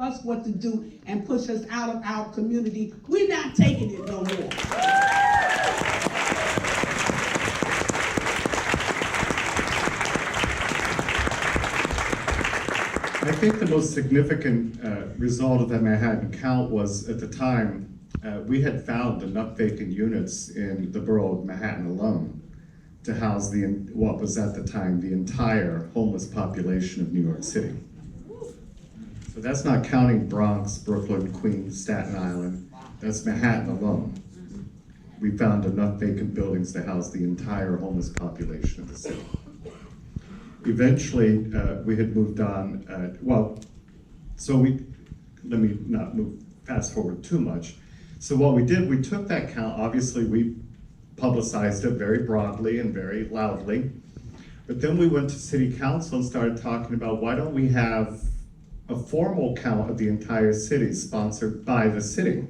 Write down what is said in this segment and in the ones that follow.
us what to do and push us out of our community. We're not taking it no more. I think the most significant result of that Manhattan count was, at the time, we had found enough vacant units in the borough of Manhattan alone to house what was at the time the entire homeless population of New York City. So that's not counting Bronx, Brooklyn, Queens, Staten Island. That's Manhattan alone. We found enough vacant buildings to house the entire homeless population of the city. Eventually, we had moved on, let me not move fast forward too much. So what we did, we took that count, obviously we publicized it very broadly and very loudly, but then we went to city council and started talking about, why don't we have a formal count of the entire city sponsored by the city?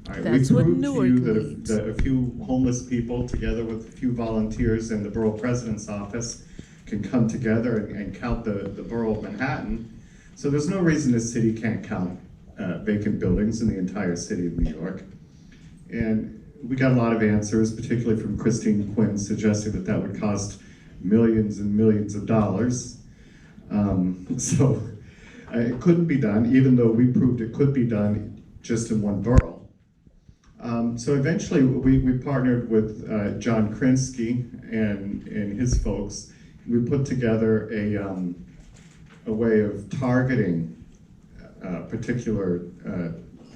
All right, That's we what proved to Newark you needs. that a few homeless people, together with a few volunteers in the borough president's office, can come together and count the borough of Manhattan. So there's no reason the city can't count vacant buildings in the entire city of New York. And we got a lot of answers, particularly from Christine Quinn, suggesting that that would cost millions and millions of dollars. So it couldn't be done, even though we proved it could be done just in one borough. So eventually we partnered with John Krinsky and his folks. We put together a way of targeting particular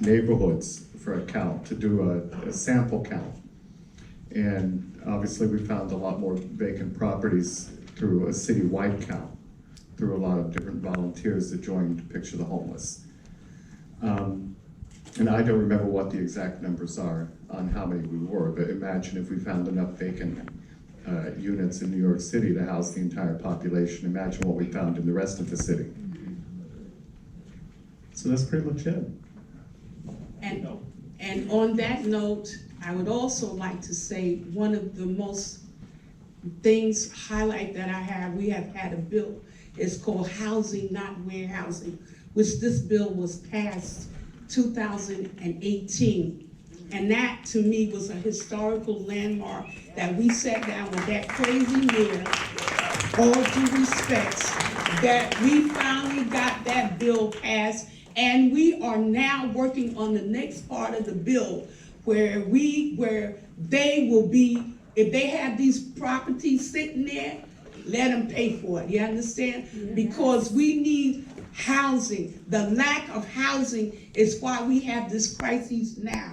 neighborhoods for a count, to do a sample count. And obviously we found a lot more vacant properties through a citywide count, through a lot of different volunteers that joined to Picture the Homeless. And I don't remember what the exact numbers are on how many we were, but imagine if we found enough vacant units in New York City to house the entire population. Imagine what we found in the rest of the city. So that's pretty much it. And on that note, I would also like to say one of the most things highlight that we have had a bill, is called Housing Not Warehousing, which this bill was passed 2018. And that, to me, was a historical landmark that we sat down with that crazy mayor, all due respect, that we finally got that bill passed. And we are now working on the next part of the bill where they will be, if they have these properties sitting there, let them pay for it, you understand? Yeah. Because we need housing. The lack of housing is why we have this crisis now.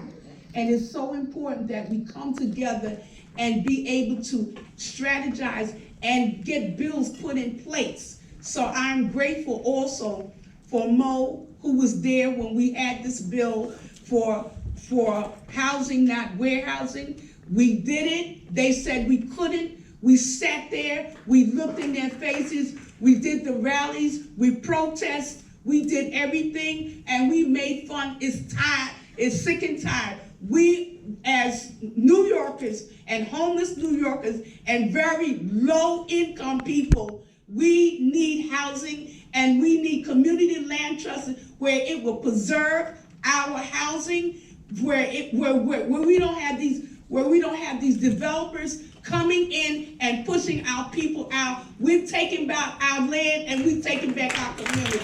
And it's so important that we come together and be able to strategize and get bills put in place. So I'm grateful also for Mo, who was there when we had this bill for housing, not warehousing. We did it. They said we couldn't. We sat there. We looked in their faces. We did the rallies. We protested. We did everything, and we made fun. It's tired. It's sick and tired. We, as New Yorkers and homeless New Yorkers and very low-income people, we need housing, and we need community land trusts where it will preserve our housing, where we don't have these developers coming in and pushing our people out. We've taken back our land and we've taken back our community.